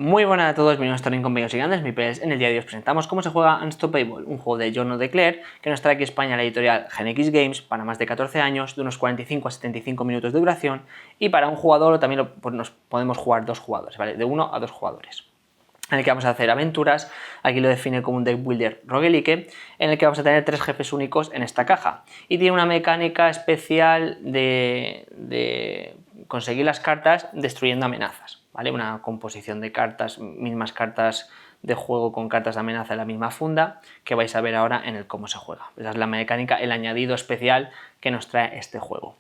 Muy buenas a todos, bienvenidos a Compañeros Gigantes, mi PES. En el día de hoy os presentamos cómo se juega Unstoppable, un juego de John O'Declair que nos trae aquí a España la editorial GeneX Games para más de 14 años, de unos 45 a 75 minutos de duración, y para un jugador también nos podemos jugar dos jugadores, ¿vale? De 1 a 2 jugadores. En el que vamos a hacer aventuras, aquí lo define como un deck builder roguelike, en el que vamos a tener 3 jefes únicos en esta caja. Y tiene una mecánica especial de conseguir las cartas destruyendo amenazas, ¿vale? Una composición de cartas, mismas cartas de juego con cartas de amenaza en la misma funda, que vais a ver ahora en el cómo se juega. Esa es la mecánica, el añadido especial que nos trae este juego.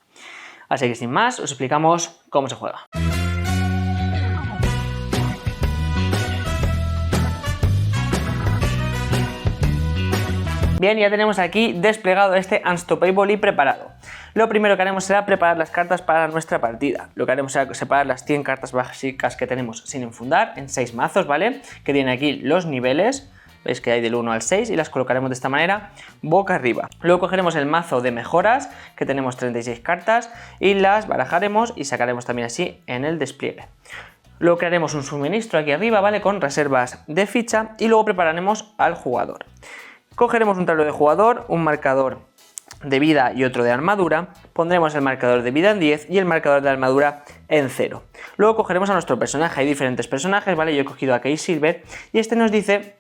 Así que sin más, os explicamos cómo se juega. Bien, ya tenemos aquí desplegado este Unstoppable y preparado. Lo primero que haremos será preparar las cartas para nuestra partida. Lo que haremos será separar las 100 cartas básicas que tenemos sin enfundar en 6 mazos, ¿vale? Que tienen aquí los niveles, veis que hay del 1 al 6 y las colocaremos de esta manera, boca arriba. Luego cogeremos el mazo de mejoras, que tenemos 36 cartas, y las barajaremos y sacaremos también así en el despliegue. Luego crearemos un suministro aquí arriba, ¿vale? Con reservas de ficha, y luego prepararemos al jugador. Cogeremos un tablero de jugador, un marcador de vida y otro de armadura, pondremos el marcador de vida en 10 y el marcador de armadura en 0. Luego cogeremos a nuestro personaje, hay diferentes personajes, ¿vale? Yo he cogido a Quicksilver y este nos dice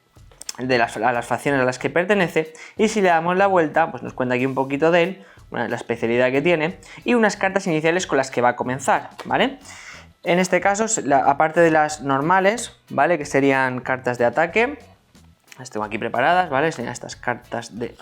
a las facciones a las que pertenece, y si le damos la vuelta, pues nos cuenta aquí un poquito de él, la especialidad que tiene y unas cartas iniciales con las que va a comenzar, ¿vale? En este caso, aparte de las normales, ¿vale? Que serían cartas de ataque, las tengo aquí preparadas, ¿vale? Serían estas cartas de...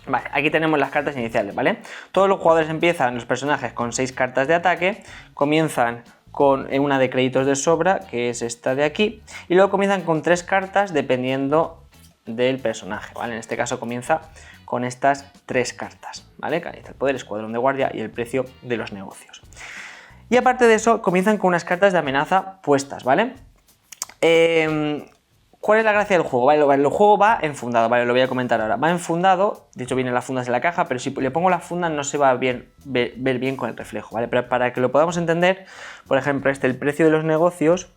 Vale, aquí tenemos las cartas iniciales, ¿vale? Todos los jugadores empiezan, los personajes, con 6 cartas de ataque, comienzan con una de créditos de sobra, que es esta de aquí, y luego comienzan con 3 cartas dependiendo del personaje, ¿vale? En este caso comienza con estas 3 cartas, ¿vale? Canaliza el poder, escuadrón de guardia y el precio de los negocios. Y aparte de eso, comienzan con unas cartas de amenaza puestas, ¿vale? ¿Cuál es la gracia del juego? Vale, el juego va enfundado, vale, lo voy a comentar ahora. Va enfundado, de hecho vienen las fundas en la caja, pero si le pongo la funda no se va a ver bien con el reflejo, ¿vale? Pero para que lo podamos entender, por ejemplo, el precio de los negocios,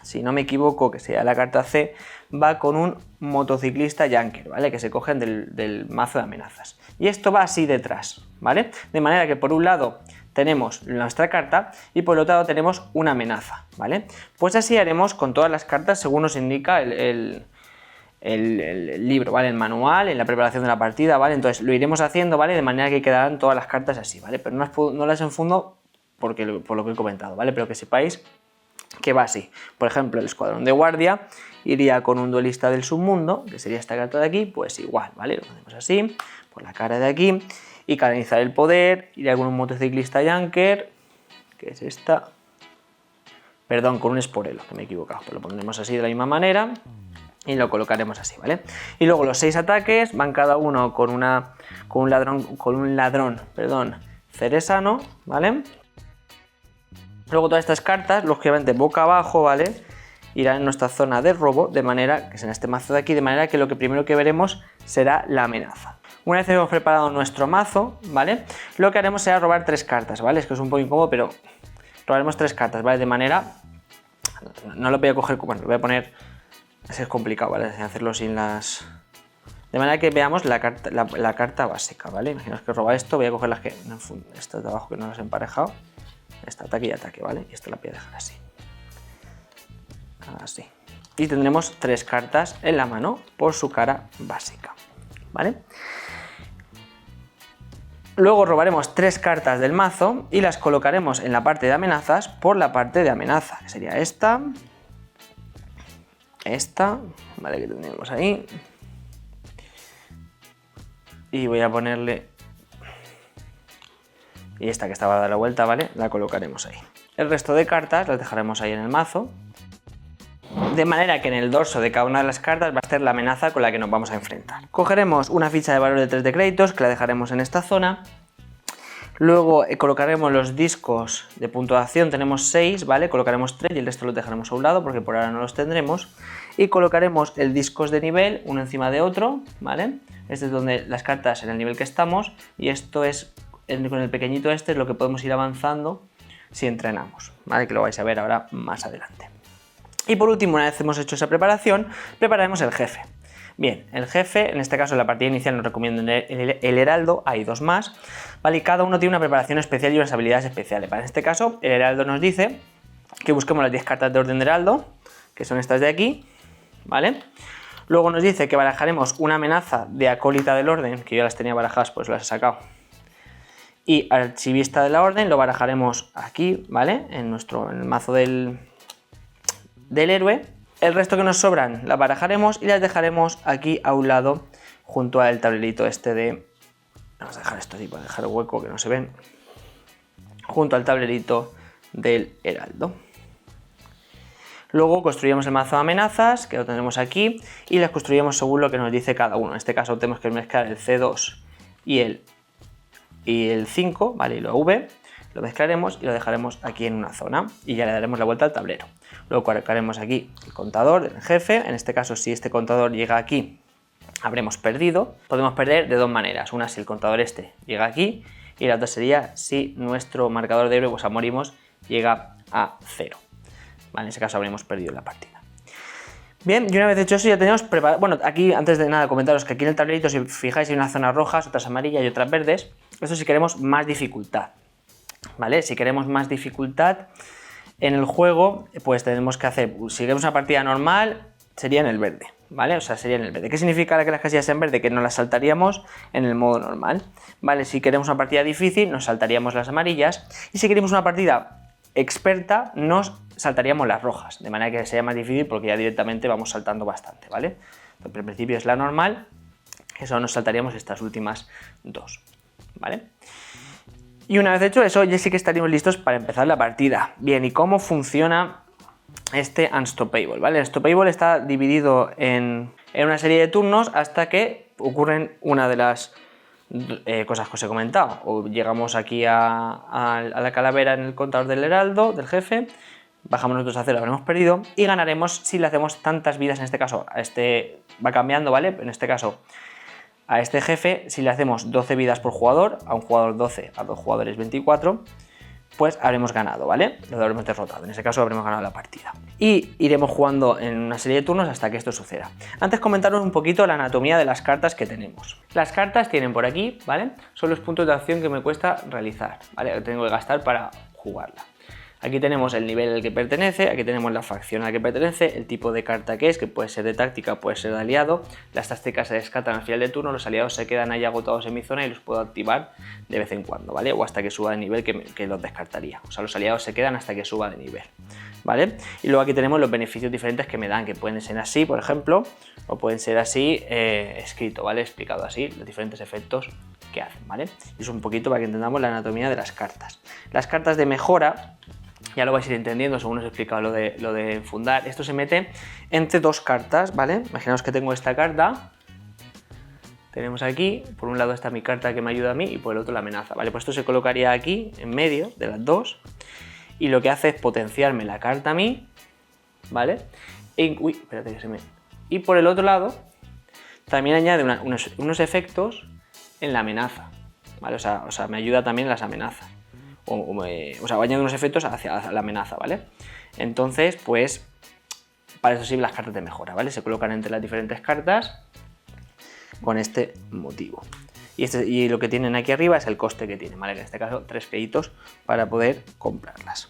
si no me equivoco, que sea la carta C, va con un motociclista Junker, ¿vale? Que se cogen del mazo de amenazas. Y esto va así detrás, ¿vale? De manera que por un lado tenemos nuestra carta y por el otro lado tenemos una amenaza, ¿vale? Pues así haremos con todas las cartas según nos indica el libro, ¿vale? El manual, en la preparación de la partida, ¿vale? Entonces lo iremos haciendo, ¿vale? De manera que quedarán todas las cartas así, ¿vale? Pero no las enfundo por lo que he comentado, ¿vale? Pero que sepáis que va así. Por ejemplo, el escuadrón de guardia iría con un duelista del submundo, que sería esta carta de aquí, pues igual, ¿vale? Lo hacemos así, por la cara de aquí, y canalizar el poder, iría con un motociclista Junker, que es esta, perdón, con un esporelo, que me he equivocado, pues lo pondremos así de la misma manera y lo colocaremos así, ¿vale? Y luego los 6 ataques van cada uno con un ladrón, ceresano, ¿vale? Luego todas estas cartas, lógicamente boca abajo, ¿vale? Irán en nuestra zona de robo, de manera que es en este mazo de aquí, de manera que lo primero que veremos será la amenaza. Una vez hemos preparado nuestro mazo, ¿vale? Lo que haremos será robar 3 cartas, ¿vale? Es que es un poco incómodo, pero robaremos 3 cartas, ¿vale? De manera... No lo voy a coger... Bueno, lo voy a poner... Es complicado, ¿vale? Hacerlo sin las... De manera que veamos la carta básica, ¿vale? Imaginaos que roba esto, voy a coger las que... Estas de abajo que no las he emparejado. Esta, ataque y ataque, ¿vale? Y esta la voy a dejar así. Así. Y tendremos 3 cartas en la mano por su cara básica, ¿vale? Luego robaremos 3 cartas del mazo y las colocaremos en la parte de amenazas por la parte de amenaza, que sería esta, ¿vale? Que tendríamos ahí. Y voy a ponerle... Y esta que estaba a dar la vuelta, ¿vale? La colocaremos ahí. El resto de cartas las dejaremos ahí en el mazo, de manera que en el dorso de cada una de las cartas va a estar la amenaza con la que nos vamos a enfrentar. Cogeremos una ficha de valor de 3 de créditos, que la dejaremos en esta zona. Luego colocaremos los discos de puntuación, tenemos 6, ¿vale? Colocaremos 3 y el resto los dejaremos a un lado porque por ahora no los tendremos. Y colocaremos el discos de nivel uno encima de otro, ¿vale? Este es donde las cartas en el nivel que estamos, y esto es, con el pequeñito este es lo que podemos ir avanzando si entrenamos, ¿vale? Que lo vais a ver ahora más adelante. Y por último, una vez hemos hecho esa preparación, prepararemos el jefe. Bien, el jefe, en este caso en la partida inicial nos recomiendo el heraldo, hay 2 más, ¿vale? Y cada uno tiene una preparación especial y unas habilidades especiales. Para este caso, el heraldo nos dice que busquemos las 10 cartas de orden de heraldo, que son estas de aquí, ¿vale? Luego nos dice que barajaremos una amenaza de acólita del orden, que yo las tenía barajadas, pues las he sacado. Y archivista de la orden lo barajaremos aquí, ¿vale? En el mazo del héroe. El resto que nos sobran las barajaremos y las dejaremos aquí a un lado junto al tablerito este de... Vamos a dejar esto así para dejar hueco que no se ven. Junto al tablerito del heraldo. Luego construimos el mazo de amenazas, que lo tendremos aquí, y las construimos según lo que nos dice cada uno. En este caso tenemos que mezclar el C2 y el 5, ¿vale? Y lo V. Lo mezclaremos y lo dejaremos aquí en una zona y ya le daremos la vuelta al tablero. Luego colocaremos aquí el contador del jefe. En este caso, si este contador llega aquí, habremos perdido. Podemos perder de 2 maneras. Una, si el contador este llega aquí, y la otra sería si nuestro marcador de héroe, pues a morimos, llega a 0. ¿Vale? En ese caso habremos perdido la partida. Bien, y una vez hecho eso ya tenemos preparado... Bueno, aquí antes de nada comentaros que aquí en el tablerito, si fijáis, hay unas zonas rojas, otras amarillas y otras verdes. Esto si queremos más dificultad. ¿Vale? Si queremos más dificultad en el juego, pues tenemos que hacer, si queremos una partida normal, sería en el verde, ¿vale? O sea, sería en el verde. ¿Qué significa que las casillas sean verde? Que no las saltaríamos en el modo normal, ¿vale? Si queremos una partida difícil, nos saltaríamos las amarillas, y si queremos una partida experta, nos saltaríamos las rojas, de manera que sea más difícil porque ya directamente vamos saltando bastante, ¿vale? Entonces, en principio es la normal, que solo nos saltaríamos estas últimas 2, ¿vale? Y una vez hecho eso, ya sí que estaríamos listos para empezar la partida. Bien, ¿y cómo funciona este Unstoppable? ¿Vale? El Unstoppable está dividido en una serie de turnos hasta que ocurren una de las cosas que os he comentado. O llegamos aquí a la calavera en el contador del heraldo, del jefe, bajamos nosotros a 0, habremos perdido, y ganaremos si le hacemos tantas vidas, en este caso, a este va cambiando, ¿vale? En este caso, a este jefe, si le hacemos 12 vidas por jugador, a un jugador 12, a 2 jugadores 24, pues habremos ganado, ¿vale? Lo habremos derrotado, en ese caso habremos ganado la partida. Y iremos jugando en una serie de turnos hasta que esto suceda. Antes comentaros un poquito la anatomía de las cartas que tenemos. Las cartas tienen por aquí, ¿vale? Son los puntos de acción que me cuesta realizar, ¿vale? Que tengo que gastar para jugarla. Aquí tenemos el nivel al que pertenece, aquí tenemos la facción a la que pertenece, el tipo de carta que es, que puede ser de táctica, puede ser de aliado. Las tácticas se descartan al final de turno, los aliados se quedan ahí agotados en mi zona y los puedo activar de vez en cuando, ¿vale? O hasta que suba de nivel que los descartaría. O sea, los aliados se quedan hasta que suba de nivel, ¿vale? Y luego aquí tenemos los beneficios diferentes que me dan, que pueden ser así, por ejemplo, o pueden ser así escrito, ¿vale? Explicado así, los diferentes efectos que hacen, ¿vale? Y es un poquito para que entendamos la anatomía de las cartas. Las cartas de mejora, ya lo vais a ir entendiendo según os he explicado lo de fundar. Esto se mete entre 2 cartas, ¿vale? Imaginaos que tengo esta carta. Tenemos aquí, por un lado está mi carta que me ayuda a mí y por el otro la amenaza, ¿vale? Pues esto se colocaría aquí, en medio de las 2. Y lo que hace es potenciarme la carta a mí, ¿vale? Uy, espérate que se me... Y por el otro lado, también añade unos efectos en la amenaza, ¿vale? O sea, me ayuda también en las amenazas. O sea, añade unos efectos hacia la amenaza, ¿vale? Entonces, pues, para eso sirven las cartas de mejora, ¿vale? Se colocan entre las diferentes cartas con este motivo. Y lo que tienen aquí arriba es el coste que tienen, ¿vale? En este caso, 3 créditos para poder comprarlas.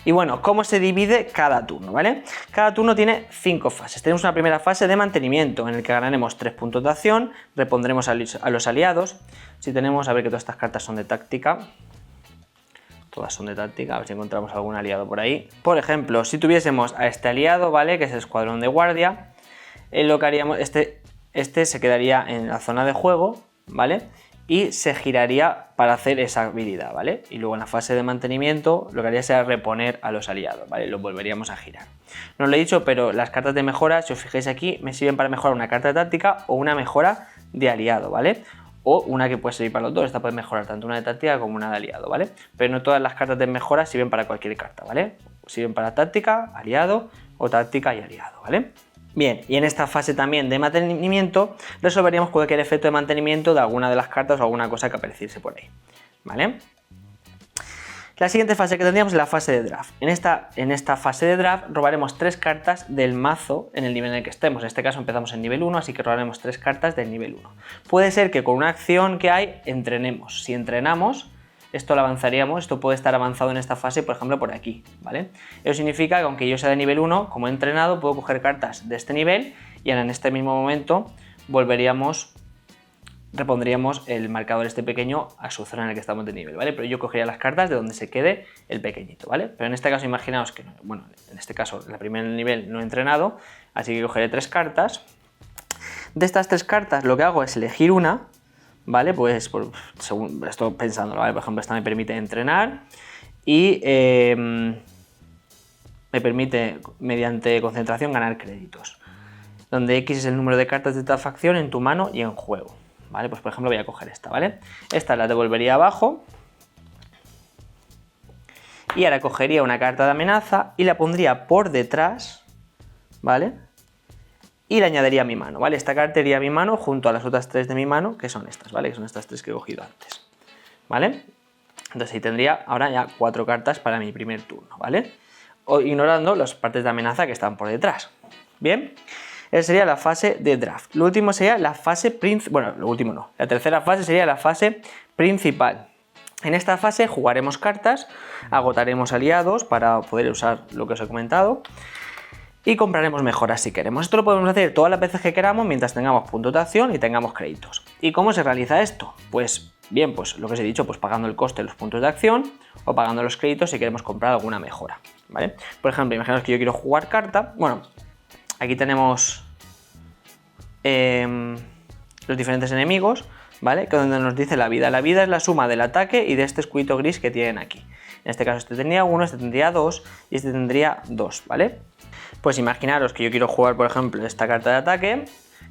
Y bueno, ¿cómo se divide cada turno, ¿vale? Cada turno tiene 5 fases. Tenemos una primera fase de mantenimiento en el que ganaremos 3 puntos de acción, repondremos a los aliados. Si tenemos, a ver que todas estas cartas son de táctica. Todas son de táctica, a ver si encontramos algún aliado por ahí. Por ejemplo, si tuviésemos a este aliado, ¿vale? Que es el escuadrón de guardia, lo que haríamos, este se quedaría en la zona de juego, ¿vale? Y se giraría para hacer esa habilidad, ¿vale? Y luego en la fase de mantenimiento lo que haría sería reponer a los aliados, ¿vale? Los volveríamos a girar. No os lo he dicho, pero las cartas de mejora, si os fijáis aquí, me sirven para mejorar una carta de táctica o una mejora de aliado, ¿vale? O una que puede servir para los dos, esta puede mejorar tanto una de táctica como una de aliado, ¿vale? Pero no todas las cartas de mejora sirven para cualquier carta, ¿vale? Sirven para táctica, aliado o táctica y aliado, ¿vale? Bien, y en esta fase también de mantenimiento resolveríamos cualquier efecto de mantenimiento de alguna de las cartas o alguna cosa que apareciese por ahí, ¿vale? La siguiente fase que tendríamos es la fase de draft. En esta fase de draft robaremos 3 cartas del mazo en el nivel en el que estemos. En este caso empezamos en nivel 1, así que robaremos 3 cartas del nivel 1. Puede ser que con una acción que hay entrenemos. Si entrenamos, esto lo avanzaríamos, esto puede estar avanzado en esta fase, por ejemplo, por aquí, ¿vale? Eso significa que aunque yo sea de nivel 1, como he entrenado, puedo coger cartas de este nivel y ahora en este mismo momento repondríamos el marcador este pequeño a su zona en la que estamos de nivel, ¿vale? Pero yo cogería las cartas de donde se quede el pequeñito, ¿vale? Pero en este caso imaginaos que, bueno, en este caso la primera nivel no he entrenado, así que cogeré 3 cartas. De estas 3 cartas lo que hago es elegir una, ¿vale? Pues según estoy pensándolo, ¿vale? Por ejemplo, esta me permite entrenar y me permite, mediante concentración, ganar créditos. Donde X es el número de cartas de esta facción en tu mano y en juego, ¿vale? Pues por ejemplo voy a coger esta, ¿vale? Esta la devolvería abajo y ahora cogería una carta de amenaza y la pondría por detrás, ¿vale? Y la añadiría a mi mano, ¿vale? Esta carta iría a mi mano junto a las otras 3 de mi mano, que son estas, ¿vale? Que son estas 3 que he cogido antes, ¿vale? Entonces ahí tendría ahora ya 4 cartas para mi primer turno, ¿vale? Ignorando las partes de amenaza que están por detrás. Bien, esa sería la fase de draft. Lo último sería la fase principal. Bueno, lo último no. La tercera fase sería la fase principal. En esta fase jugaremos cartas, agotaremos aliados para poder usar lo que os he comentado y compraremos mejoras si queremos. Esto lo podemos hacer todas las veces que queramos mientras tengamos puntos de acción y tengamos créditos. ¿Y cómo se realiza esto? Pues bien, pues lo que os he dicho, pues pagando el coste de los puntos de acción o pagando los créditos si queremos comprar alguna mejora, ¿vale? Por ejemplo, imaginaos que yo quiero jugar carta. Bueno, aquí tenemos los diferentes enemigos, ¿vale? Que donde nos dice la vida. La vida es la suma del ataque y de este escudito gris que tienen aquí. En este caso este tendría 1, este tendría 2 y este tendría 2, ¿vale? Pues imaginaros que yo quiero jugar, por ejemplo, esta carta de ataque,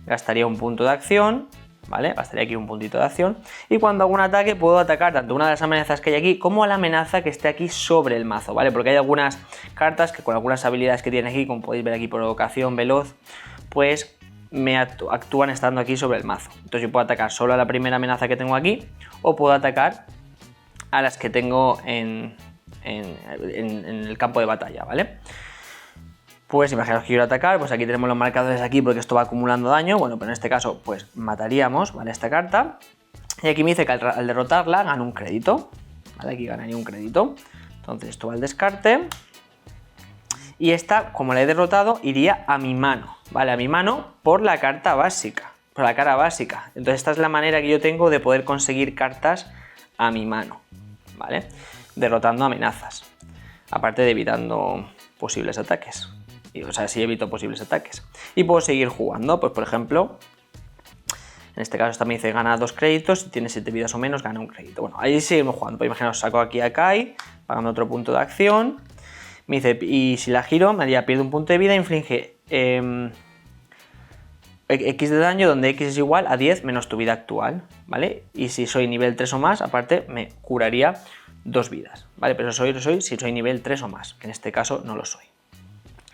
gastaría un punto de acción, ¿vale? Gastaría aquí un puntito de acción y cuando hago un ataque puedo atacar tanto una de las amenazas que hay aquí como a la amenaza que esté aquí sobre el mazo, ¿vale? Porque hay algunas cartas que con algunas habilidades que tiene aquí, como podéis ver aquí, provocación, veloz, pues me actúan estando aquí sobre el mazo. Entonces yo puedo atacar solo a la primera amenaza que tengo aquí o puedo atacar a las que tengo en el campo de batalla, ¿vale? Pues imaginaos que quiero atacar, pues aquí tenemos los marcadores aquí porque esto va acumulando daño. Bueno, pero en este caso pues mataríamos, ¿vale? Esta carta. Y aquí me dice que al derrotarla gano un crédito, ¿vale? Aquí ganaría un crédito. Entonces esto va al descarte. Y esta, como la he derrotado, iría a mi mano, ¿vale? A mi mano por la carta básica, por la cara básica. Entonces esta es la manera que yo tengo de poder conseguir cartas a mi mano, ¿vale? Derrotando amenazas, aparte de evitando posibles ataques. O sea, sí evito posibles ataques. Y puedo seguir jugando, pues por ejemplo, en este caso también dice gana 2 créditos, si tiene 7 vidas o menos gana un crédito. Bueno, ahí seguimos jugando, pues imaginaos, saco aquí a Kai, pagando otro punto de acción. Me dice, y si la giro, me haría pierde un punto de vida, inflige X de daño, donde X es igual a 10 menos tu vida actual, ¿vale? Y si soy nivel 3 o más, aparte me curaría 2 vidas, ¿vale? Pero eso soy si soy nivel 3 o más, que en este caso no lo soy,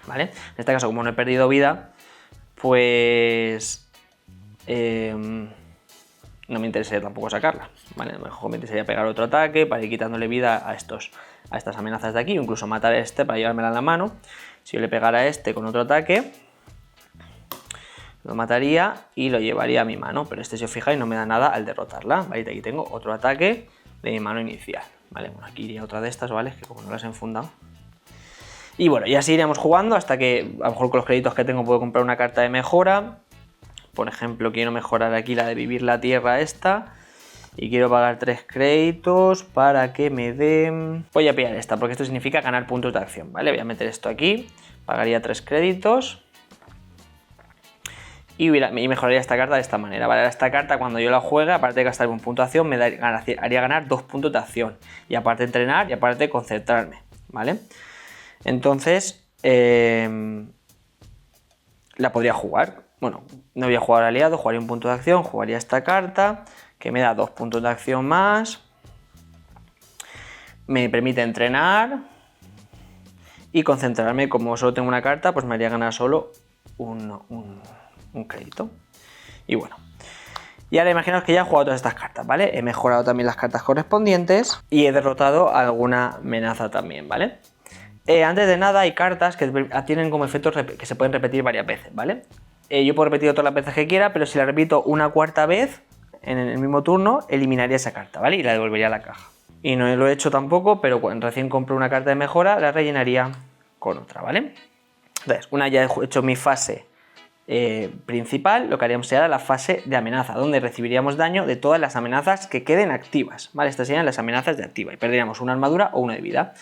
¿vale? En este caso, como no he perdido vida, pues no me interesaría tampoco sacarla, ¿vale? A lo mejor me interesaría pegar otro ataque para ir quitándole vida a estas amenazas de aquí, o incluso matar a este para llevármela en la mano. Si yo le pegara a este con otro ataque, lo mataría y lo llevaría a mi mano, pero este, si os fijáis, no me da nada al derrotarla, ¿vale? Y aquí tengo otro ataque de mi mano inicial, ¿vale? Bueno, aquí iría otra de estas, ¿vale? Que como no las he enfundado. Y bueno, y así iremos jugando hasta que, a lo mejor con los créditos que tengo, puedo comprar una carta de mejora. Por ejemplo, quiero mejorar aquí la de vivir la tierra esta. Y quiero pagar 3 créditos para que me den... Voy a pillar esta, porque esto significa ganar puntos de acción, ¿vale? Voy a meter esto aquí, pagaría 3 créditos. Y mejoraría esta carta de esta manera, ¿vale? Esta carta, cuando yo la juegue, aparte de gastar un punto de acción, me haría ganar 2 puntos de acción. Y aparte de entrenar, y aparte de concentrarme, ¿vale? Entonces, la podría jugar. Bueno, no voy a jugar aliado, jugaría un punto de acción, jugaría esta carta, que me da 2 puntos de acción más. Me permite entrenar y concentrarme. Como solo tengo una carta, pues me haría ganar solo un crédito. Y bueno. Y ahora imaginaos que ya he jugado todas estas cartas, ¿vale? He mejorado también las cartas correspondientes y he derrotado alguna amenaza también, ¿vale? Antes de nada hay cartas que tienen como efectos que se pueden repetir varias veces, ¿vale? Yo puedo repetir todas las veces que quiera, pero si la repito una cuarta vez en el mismo turno, eliminaría esa carta, ¿vale? Y la devolvería a la caja. Y no lo he hecho tampoco, pero cuando recién compro una carta de mejora, la rellenaría con otra, ¿vale? Entonces, una ya he hecho mi fase principal, lo que haríamos sería la fase de amenaza, donde recibiríamos daño de todas las amenazas que queden activas, ¿vale? Estas serían las amenazas de activa y perderíamos una armadura o una de vida.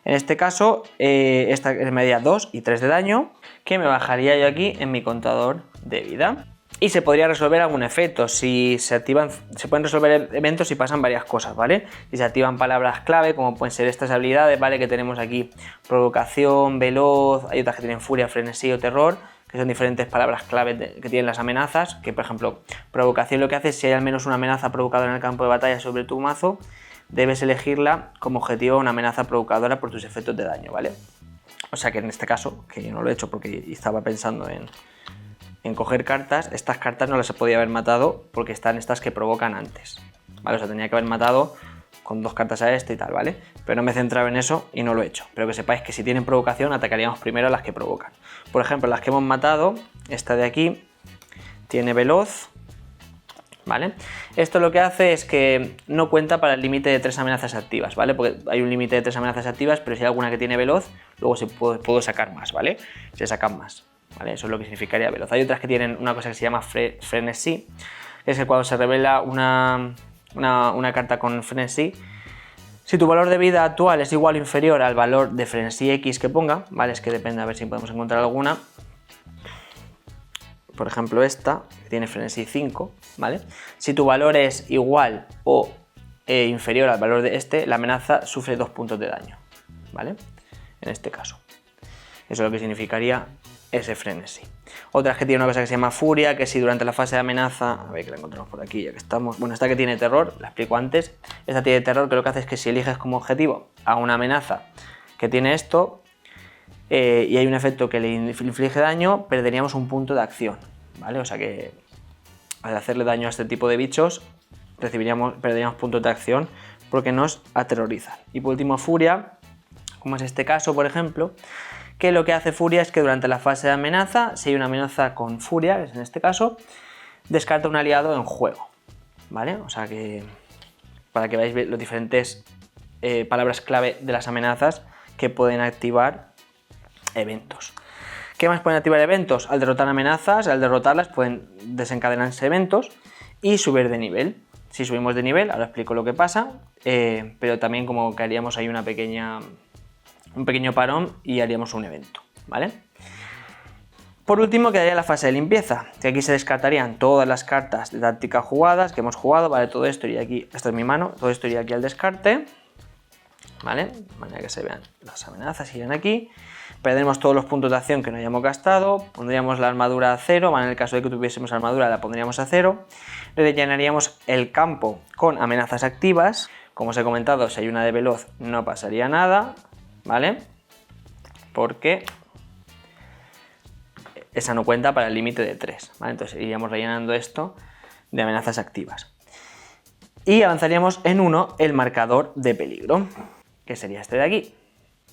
En este caso, esta me daría 2 y 3 de daño, que me bajaría yo aquí en mi contador de vida. Y se podría resolver algún efecto. Si se activan, se pueden resolver eventos si pasan varias cosas, ¿vale? Si se activan palabras clave, como pueden ser estas habilidades, ¿vale? Que tenemos aquí: provocación, veloz, hay otras que tienen furia, frenesí o terror, que son diferentes palabras clave que tienen las amenazas. Que, por ejemplo, provocación lo que hace es si hay al menos una amenaza provocadora en el campo de batalla sobre tu mazo, debes elegirla como objetivo una amenaza provocadora por tus efectos de daño, ¿vale? O sea que en este caso, que yo no lo he hecho porque estaba pensando en coger cartas, estas cartas no las podía haber matado porque están estas que provocan antes, ¿vale? O sea, tenía que haber matado con 2 cartas a este y tal, ¿vale? Pero no me he centrado en eso y no lo he hecho. Pero que sepáis que si tienen provocación, atacaríamos primero a las que provocan. Por ejemplo, las que hemos matado, esta de aquí tiene veloz, ¿vale? Esto lo que hace es que no cuenta para el límite de 3 amenazas activas, ¿vale? Porque hay un límite de 3 amenazas activas, pero si hay alguna que tiene veloz, luego puedo sacar más, ¿vale? Se sacan más, ¿vale? Eso es lo que significaría veloz. Hay otras que tienen una cosa que se llama frenesí, que es que cuando se revela una carta con frenesí, si tu valor de vida actual es igual o inferior al valor de frenesí X que ponga, ¿vale? Es que depende, a ver si podemos encontrar alguna. Por ejemplo, esta, que tiene frenesí 5, ¿vale? Si tu valor es igual o inferior al valor de este, la amenaza sufre 2 puntos de daño, ¿vale? En este caso. Eso es lo que significaría ese frenesí. Otras que tienen una cosa que se llama furia, que si durante la fase de amenaza, a ver que la encontramos por aquí ya que estamos, bueno, esta que tiene terror, la explico antes, esta tiene terror, que lo que hace es que si eliges como objetivo a una amenaza que tiene esto, y hay un efecto que le inflige daño, perderíamos un punto de acción, ¿vale? O sea que al hacerle daño a este tipo de bichos perderíamos puntos de acción porque nos aterrorizan. Y por último, furia, como es este caso, por ejemplo, que lo que hace furia es que durante la fase de amenaza, si hay una amenaza con furia, que es en este caso, descarta un aliado en juego, ¿vale? O sea que para que veáis los diferentes palabras clave de las amenazas que pueden activar eventos. ¿Qué más pueden activar eventos? Al derrotar amenazas, al derrotarlas pueden desencadenarse eventos y subir de nivel. Si subimos de nivel, ahora explico lo que pasa, pero también como que haríamos ahí un pequeño parón y haríamos un evento, ¿vale? Por último quedaría la fase de limpieza, que aquí se descartarían todas las cartas de táctica jugadas que hemos jugado, ¿vale? Todo esto iría aquí, esta es mi mano, todo esto iría aquí al descarte, ¿vale? De manera que se vean las amenazas, irían aquí. Perderemos todos los puntos de acción que no hayamos gastado, pondríamos la armadura a 0, ¿vale? En el caso de que tuviésemos armadura la pondríamos a 0, rellenaríamos el campo con amenazas activas, como os he comentado, si hay una de veloz no pasaría nada, ¿vale? Porque esa no cuenta para el límite de 3, ¿vale? Entonces iríamos rellenando esto de amenazas activas. Y avanzaríamos en 1 el marcador de peligro, que sería este de aquí.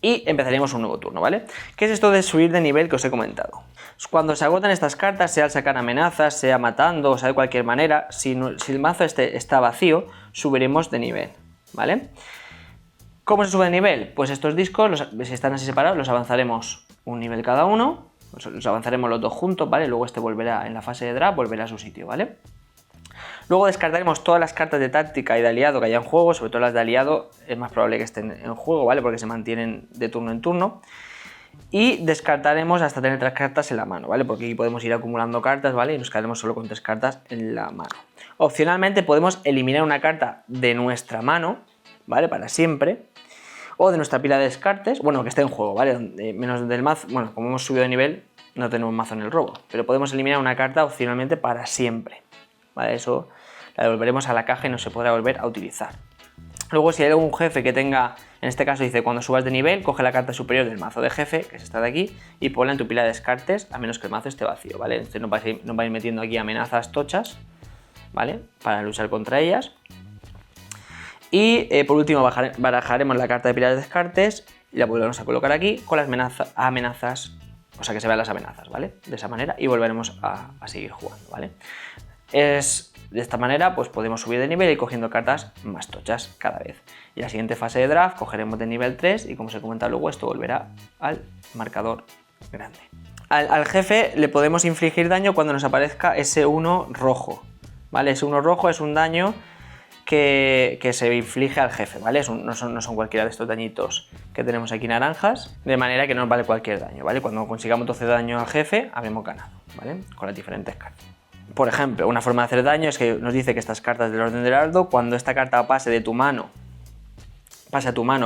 Y empezaríamos un nuevo turno, ¿vale? ¿Qué es esto de subir de nivel que os he comentado? Cuando se agotan estas cartas, sea al sacar amenazas, sea matando, o sea de cualquier manera, si el mazo está vacío, subiremos de nivel, ¿vale? ¿Cómo se sube de nivel? Pues estos discos, si están así separados, los avanzaremos un nivel cada uno, los avanzaremos los dos juntos, ¿vale? Luego este volverá en la fase de draft, volverá a su sitio, ¿vale? Luego descartaremos todas las cartas de táctica y de aliado que haya en juego, sobre todo las de aliado es más probable que estén en juego, ¿vale? Porque se mantienen de turno en turno. Y descartaremos hasta tener 3 cartas en la mano, ¿vale? Porque aquí podemos ir acumulando cartas, ¿vale? Y nos quedaremos solo con 3 cartas en la mano. Opcionalmente podemos eliminar una carta de nuestra mano, ¿vale? Para siempre. O de nuestra pila de descartes, bueno, que esté en juego, ¿vale? Menos del mazo, bueno, como hemos subido de nivel, no tenemos mazo en el robo. Pero podemos eliminar una carta opcionalmente para siempre, ¿vale? Eso la devolveremos a la caja y no se podrá volver a utilizar. Luego, si hay algún jefe que tenga, en este caso dice, cuando subas de nivel, coge la carta superior del mazo de jefe, que es esta de aquí, y ponla en tu pila de descartes, a menos que el mazo esté vacío, ¿vale? Entonces no vais a ir metiendo aquí amenazas tochas, ¿vale? Para luchar contra ellas. Y por último barajaremos la carta de pila de descartes y la volveremos a colocar aquí con las amenazas, o sea que se vean las amenazas, ¿vale? De esa manera y volveremos a seguir jugando, ¿vale? De esta manera pues podemos subir de nivel y ir cogiendo cartas más tochas cada vez. Y la siguiente fase de draft cogeremos de nivel 3 y como se comenta luego esto volverá al marcador grande. Al jefe le podemos infligir daño cuando nos aparezca ese 1 rojo, ¿vale? Ese 1 rojo es un daño que se inflige al jefe, ¿vale? No son cualquiera de estos dañitos que tenemos aquí naranjas, de manera que no nos vale cualquier daño, ¿vale? Cuando consigamos 12 daño al jefe, habremos ganado, ¿vale? Con las diferentes cartas. Por ejemplo, una forma de hacer daño es que nos dice que estas cartas del orden del heraldo, cuando esta carta pase a tu mano,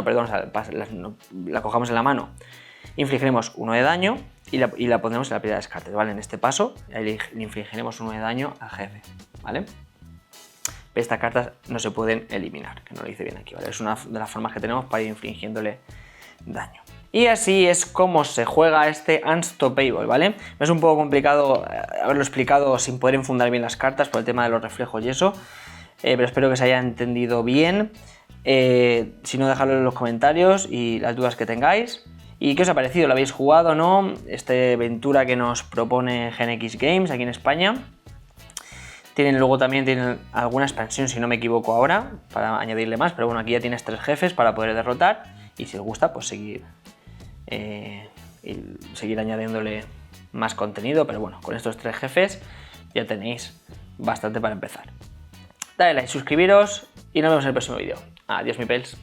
perdón, o sea, la cojamos en la mano, infligiremos 1 de daño y la pondremos en la pila de descartes, ¿vale? En este paso le infligiremos 1 de daño al jefe, ¿vale? Estas cartas no se pueden eliminar, que no lo dice bien aquí, ¿vale? Es una de las formas que tenemos para ir infligiéndole daño. Y así es como se juega este Unstoppable, ¿vale? Es un poco complicado haberlo explicado sin poder enfundar bien las cartas por el tema de los reflejos y eso, pero espero que se haya entendido bien. Si no, dejadlo en los comentarios y las dudas que tengáis. ¿Y qué os ha parecido? ¿Lo habéis jugado o no? Esta aventura que nos propone GenX Games aquí en España. Luego también tienen alguna expansión, si no me equivoco ahora, para añadirle más, pero bueno, aquí ya tienes 3 jefes para poder derrotar y si os gusta, pues seguir añadiéndole más contenido, pero bueno, con estos 3 jefes ya tenéis bastante para empezar. Dale like, suscribiros y nos vemos en el próximo vídeo. Adiós, mi pels.